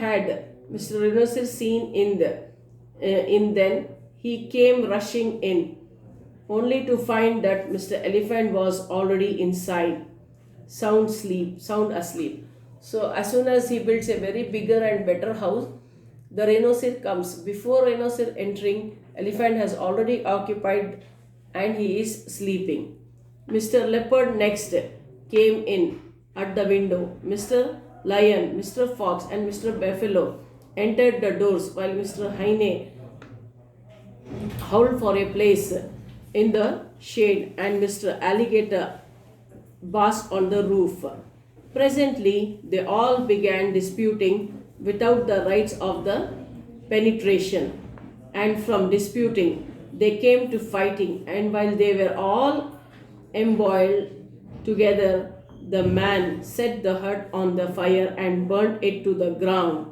had Mr. Rhinoceros seen in then, he came rushing in, only to find that Mr. Elephant was already inside, sound asleep. So as soon as he builds a very bigger and better house, the rhinoceros comes. Before rhinoceros entering, elephant has already occupied and he is sleeping. Mr. Leopard next came in at the window. Mr. Lion, Mr. Fox, and Mr. Buffalo entered the doors, while Mr. Hyena howled for a place in the shade, and Mr. Alligator basked on the roof. Presently, they all began disputing without the rights of the penetration, and from disputing, they came to fighting, and while they were all embroiled together, the man set the hut on the fire and burnt it to the ground.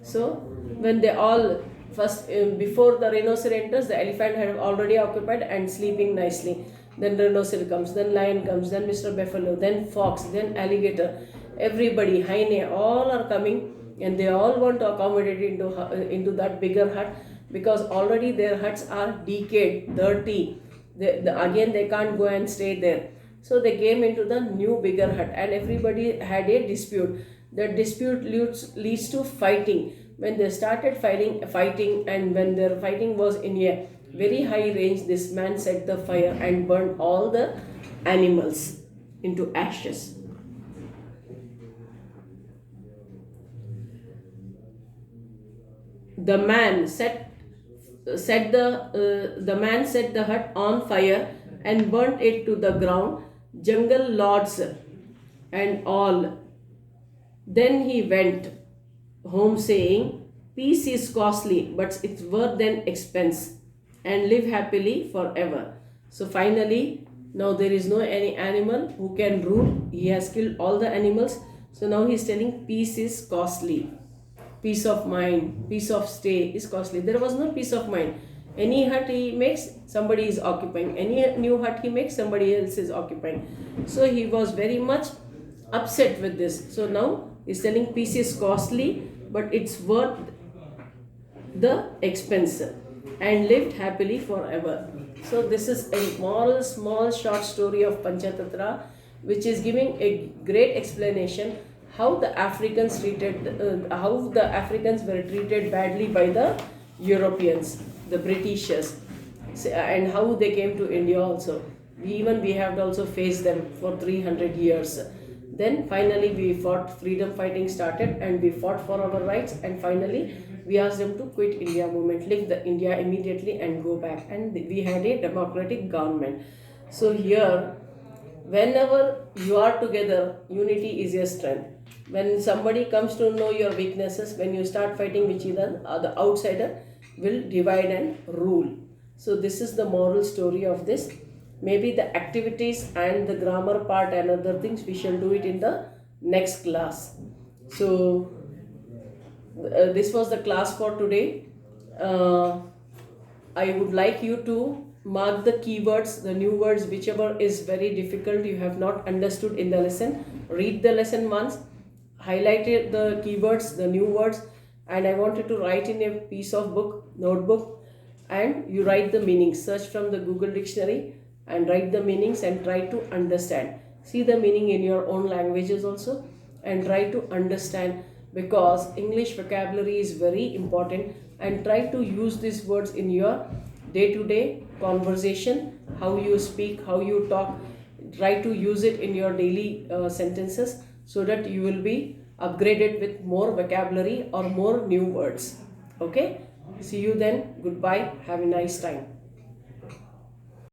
So, when they all first, before the rhinoceros enters, the elephant had already occupied and sleeping nicely. Then rhinoceros comes, then lion comes, then Mr. Buffalo, then fox, then alligator. Everybody, hyena, all are coming, and they all want to accommodate into that bigger hut, because already their huts are decayed, dirty. Again, they can't go and stay there. So they came into the new bigger hut, and everybody had a dispute. The dispute leads to fighting. When they started fighting, and when their fighting was in a very high range, this man set the fire and burned all the animals into ashes. The man set the hut on fire and burnt it to the ground, jungle lords and all. Then he went home saying, peace is costly, but it's worth an expense, and live happily forever. So finally, now there is no any animal who can rule. He has killed all the animals. So now he's telling peace is costly. Peace of mind, peace of stay is costly. There was no peace of mind. Any hut he makes, somebody is occupying. Any new hut he makes, somebody else is occupying. So he was very much upset with this. So now he's telling peace is costly, but it's worth the expense, and lived happily forever. So this is a moral, small, short story of Panchatattva, which is giving a great explanation how the Africans were treated badly by the Europeans, the Britishers, and how they came to India also. We have to also face them for 300 years. Then finally we fought, freedom fighting started, and we fought for our rights, and finally we asked them to quit India movement, leave the India immediately and go back, and we had a democratic government. So here, whenever you are together, unity is your strength. When somebody comes to know your weaknesses, when you start fighting with each other, the outsider will divide and rule. So this is the moral story of this. Maybe the activities and the grammar part and other things, we shall do it in the next class. So this was the class for today. I would like you to mark the keywords, the new words, whichever is very difficult, you have not understood in the lesson. Read the lesson once, highlight the keywords, the new words, and I want you to write in a piece of notebook, and you write the meanings. Search from the Google dictionary and write the meanings and try to understand. See the meaning in your own languages also, and try to understand, because English vocabulary is very important, and try to use these words in your day-to-day conversation, how you speak, how you talk. Try to use it in your daily sentences, so that you will be upgraded with more vocabulary or more new words. Okay? See you then. Goodbye. Have a nice time.